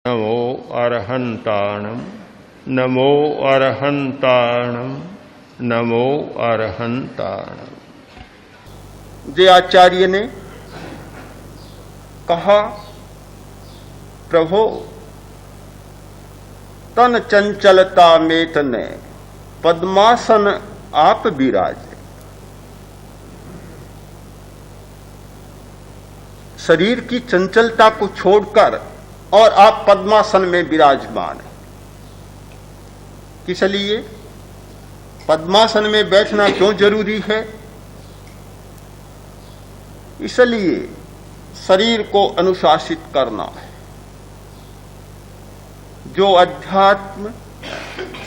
नमो अरहंताणम नमो अरहंताणम नमो अरहंताणम। जे आचार्य ने कहा, प्रभो तन चंचलता में तने पद्मासन आप विराजे। शरीर की चंचलता को छोड़कर और आप पद्मासन में विराजमान हैं। किस लिए? पद्मासन में बैठना क्यों जरूरी है? इसलिए शरीर को अनुशासित करना है। जो अध्यात्म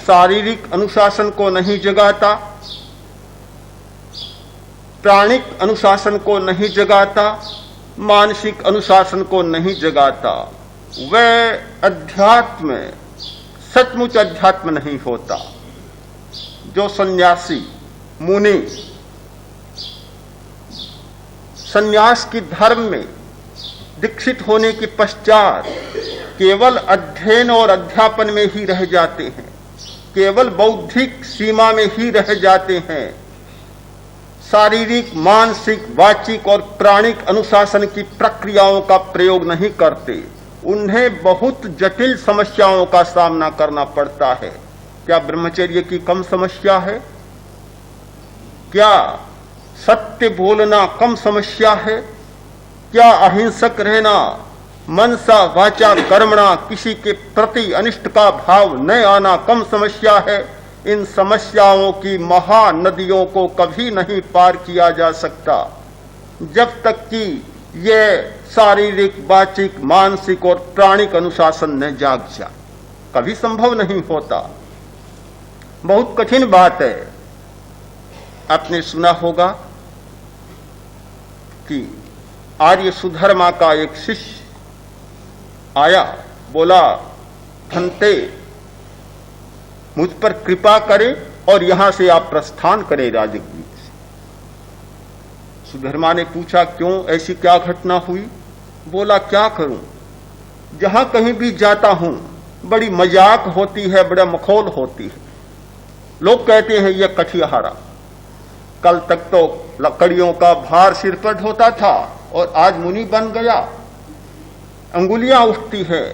शारीरिक अनुशासन को नहीं जगाता, प्राणिक अनुशासन को नहीं जगाता, मानसिक अनुशासन को नहीं जगाता, वह अध्यात्म सचमुच अध्यात्म नहीं होता। जो सन्यासी मुनि सन्यास की धर्म में दीक्षित होने के पश्चात केवल अध्ययन और अध्यापन में ही रह जाते हैं, केवल बौद्धिक सीमा में ही रह जाते हैं, शारीरिक, मानसिक, वाचिक और प्राणिक अनुशासन की प्रक्रियाओं का प्रयोग नहीं करते, उन्हें बहुत जटिल समस्याओं का सामना करना पड़ता है। क्या ब्रह्मचर्य की कम समस्या है? क्या सत्य बोलना कम समस्या है? क्या अहिंसक रहना, मनसा वाचा कर्मणा किसी के प्रति अनिष्ट का भाव न आना कम समस्या है? इन समस्याओं की महानदियों को कभी नहीं पार किया जा सकता जब तक कि यह शारीरिक, वाचिक, मानसिक और प्राणिक अनुशासन न जाग जाए। कभी संभव नहीं होता। बहुत कठिन बात है। आपने सुना होगा कि आर्य सुधर्मा का एक शिष्य आया, बोला, भंते मुझ पर कृपा करें और यहां से आप प्रस्थान करें राजगीर से। सुधर्मा ने पूछा, क्यों, ऐसी क्या घटना हुई? बोला, क्या करूं, जहां कहीं भी जाता हूं बड़ी मजाक होती है, बड़ा मखौल होती है। लोग कहते हैं यह कठियाहारा। कल तक तो लकड़ियों का भार सिर पर ढोता था और आज मुनि बन गया। अंगुलियां उठती है,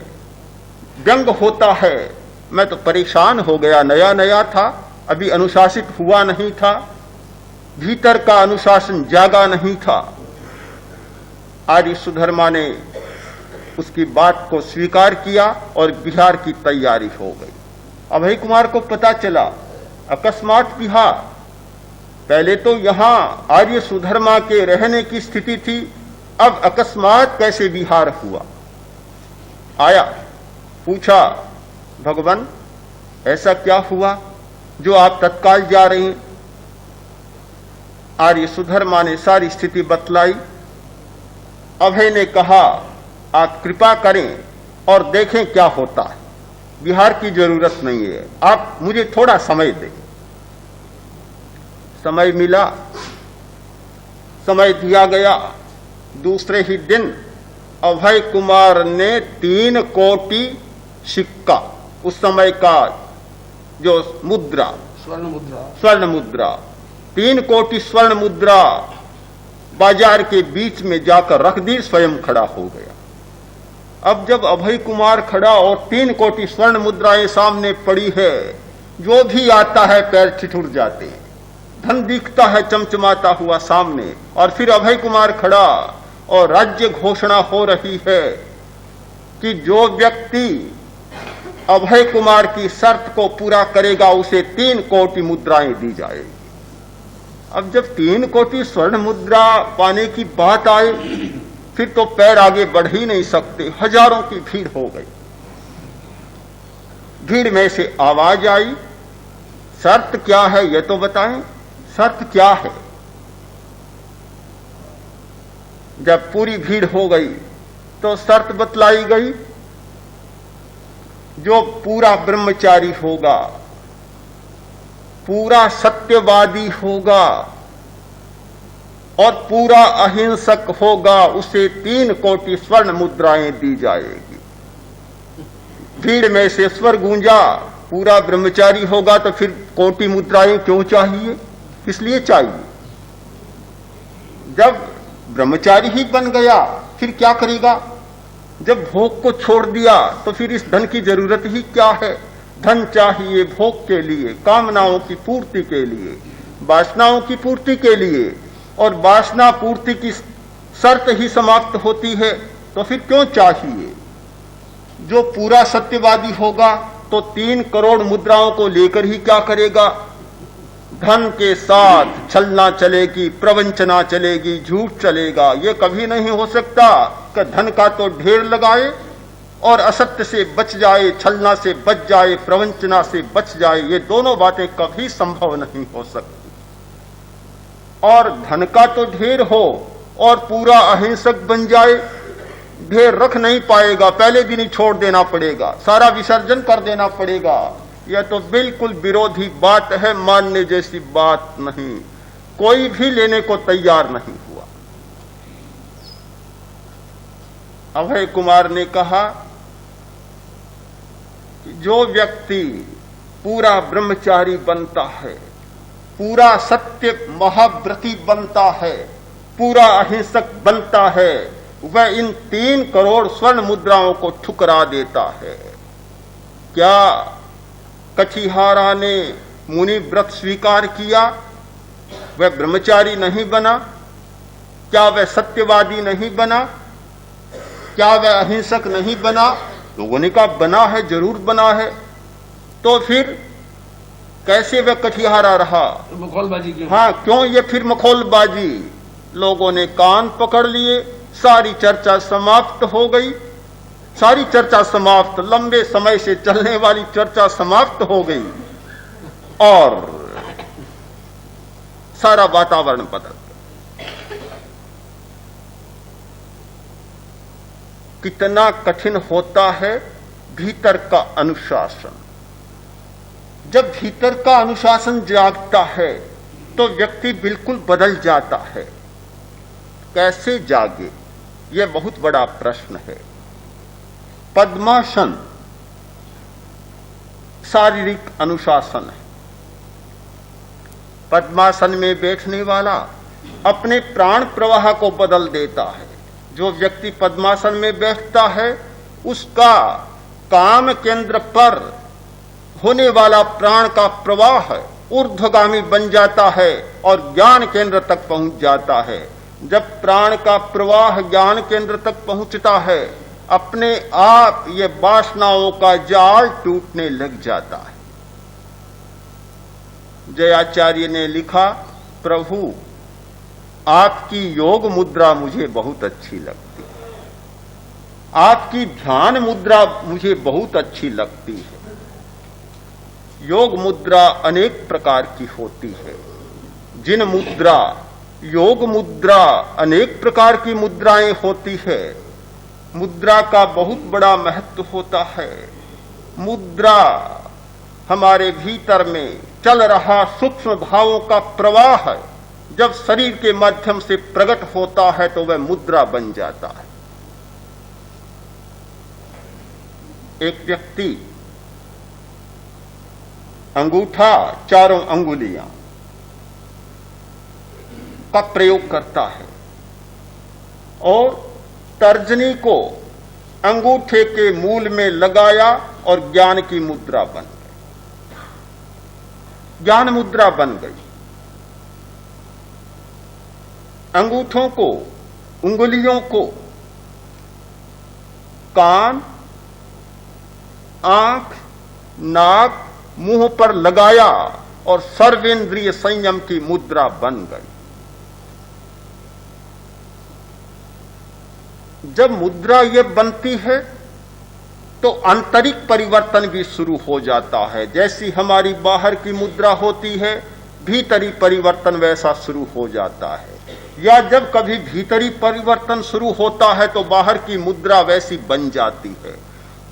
व्यंग होता है। मैं तो परेशान हो गया। नया नया था, अभी अनुशासित हुआ नहीं था, भीतर का अनुशासन जागा नहीं था। आर्य सुधर्मा ने उसकी बात को स्वीकार किया और बिहार की तैयारी हो गई। अभय कुमार को पता चला, अकस्मात बिहार। पहले तो यहां आर्य सुधर्मा के रहने की स्थिति थी, अब अकस्मात कैसे बिहार हुआ? आया, पूछा, भगवान ऐसा क्या हुआ जो आप तत्काल जा रहे हैं? आर्य सुधर्मा ने सारी स्थिति बतलाई। अभय ने कहा, आप कृपा करें और देखें क्या होता है। बिहार की जरूरत नहीं है, आप मुझे थोड़ा समय दें। समय मिला, समय दिया गया। दूसरे ही दिन अभय कुमार ने 3 कोटि सिक्का, उस समय का जो मुद्रा, स्वर्ण मुद्रा 3 कोटि स्वर्ण मुद्रा बाजार के बीच में जाकर रख दी, स्वयं खड़ा हो गया। अब जब अभय कुमार खड़ा और 3 कोटि स्वर्ण मुद्राएं सामने पड़ी है, जो भी आता है पैर ठिठुर जाते हैं। धन दिखता है चमचमाता हुआ सामने, और फिर अभय कुमार खड़ा और राज्य घोषणा हो रही है कि जो व्यक्ति अभय कुमार की शर्त को पूरा करेगा उसे 3 कोटि मुद्राएं दी जाएगी। अब जब 3 कोटि स्वर्ण मुद्रा पाने की बात आए, फिर तो पैर आगे बढ़ ही नहीं सकते। हजारों की भीड़ हो गई। भीड़ में से आवाज आई, शर्त क्या है यह तो बताएं, शर्त क्या है? जब पूरी भीड़ हो गई तो शर्त बतलाई गई, जो पूरा ब्रह्मचारी होगा, पूरा सत्यवादी होगा और पूरा अहिंसक होगा, उसे 3 कोटि स्वर्ण मुद्राएं दी जाएगी। भीड़ में से स्वर गूंजा, पूरा ब्रह्मचारी होगा तो फिर कोटि मुद्राएं क्यों चाहिए, किस लिए चाहिए? जब ब्रह्मचारी ही बन गया फिर क्या करेगा? जब भोग को छोड़ दिया तो फिर इस धन की जरूरत ही क्या है? धन चाहिए भोग के लिए, कामनाओं की पूर्ति के लिए, वासनाओं की पूर्ति के लिए, और वासना पूर्ति की शर्त ही समाप्त होती है तो फिर क्यों चाहिए? जो पूरा सत्यवादी होगा तो 3 करोड़ मुद्राओं को लेकर ही क्या करेगा? धन के साथ छलना चलेगी, प्रवंचना चलेगी, झूठ चलेगा। ये कभी नहीं हो सकता कि धन का तो ढेर लगाए और असत्य से बच जाए, छलना से बच जाए, प्रवंचना से बच जाए। ये दोनों बातें कभी संभव नहीं हो सकती। और धन का तो ढेर हो और पूरा अहिंसक बन जाए, ढेर रख नहीं पाएगा, पहले दिन ही छोड़ देना पड़ेगा, सारा विसर्जन कर देना पड़ेगा। यह तो बिल्कुल विरोधी बात है, मानने जैसी बात नहीं। कोई भी लेने को तैयार नहीं हुआ। अभय कुमार ने कहा कि जो व्यक्ति पूरा ब्रह्मचारी बनता है, पूरा सत्य महाव्रती बनता है, पूरा अहिंसक बनता है, वह इन 3 करोड़ स्वर्ण मुद्राओं को ठुकरा देता है। क्या कछिहारा ने मुनि व्रत स्वीकार किया? वह ब्रह्मचारी नहीं बना? क्या वह सत्यवादी नहीं बना? क्या वह अहिंसक नहीं बना? लोगों ने कहा बना है, जरूर बना है। तो फिर कैसे वह कठिहारा रहा? मखौलबाजी क्यों? हाँ, क्यों ये फिर मखौलबाजी? लोगों ने कान पकड़ लिए, सारी चर्चा समाप्त हो गई। सारी चर्चा समाप्त, लंबे समय से चलने वाली चर्चा समाप्त हो गई और सारा वातावरण बदल गया। कितना कठिन होता है भीतर का अनुशासन। जब भीतर का अनुशासन जागता है तो व्यक्ति बिल्कुल बदल जाता है। कैसे जागे, यह बहुत बड़ा प्रश्न है। पद्मासन शारीरिक अनुशासन है। पद्मासन में बैठने वाला अपने प्राण प्रवाह को बदल देता है। जो व्यक्ति पद्मासन में बैठता है उसका काम केंद्र पर होने वाला प्राण का प्रवाह ऊर्ध्वगामी बन जाता है और ज्ञान केंद्र तक पहुंच जाता है। जब प्राण का प्रवाह ज्ञान केंद्र तक पहुंचता है, अपने आप ये वासनाओं का जाल टूटने लग जाता है। जयाचार्य ने लिखा, प्रभु आपकी योग मुद्रा मुझे बहुत अच्छी लगती है, आपकी ध्यान मुद्रा मुझे बहुत अच्छी लगती है। योग मुद्रा अनेक प्रकार की होती है। जिन मुद्रा, योग मुद्रा अनेक प्रकार की मुद्राएं होती है। मुद्रा का बहुत बड़ा महत्व होता है। मुद्रा हमारे भीतर में चल रहा सूक्ष्म भावों का प्रवाह है। जब शरीर के माध्यम से प्रकट होता है तो वह मुद्रा बन जाता है। एक व्यक्ति अंगूठा, चारों अंगुलियां का प्रयोग करता है और तर्जनी को अंगूठे के मूल में लगाया और ज्ञान की मुद्रा बन गई। ज्ञान मुद्रा बन गई। अंगूठों को, उंगलियों को कान, आंख, नाक, मुंह पर लगाया और सर्वेंद्रिय संयम की मुद्रा बन गई। जब मुद्रा ये बनती है तो आंतरिक परिवर्तन भी शुरू हो जाता है। जैसी हमारी बाहर की मुद्रा होती है, भीतरी परिवर्तन वैसा शुरू हो जाता है। या जब कभी भीतरी परिवर्तन शुरू होता है तो बाहर की मुद्रा वैसी बन जाती है।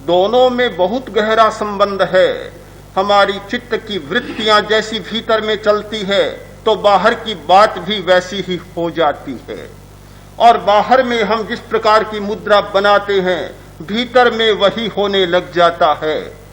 दोनों में बहुत गहरा संबंध है। हमारी चित्त की वृत्तियां जैसी भीतर में चलती है तो बाहर की बात भी वैसी ही हो जाती है। और बाहर में हम जिस प्रकार की मुद्रा बनाते हैं भीतर में वही होने लग जाता है।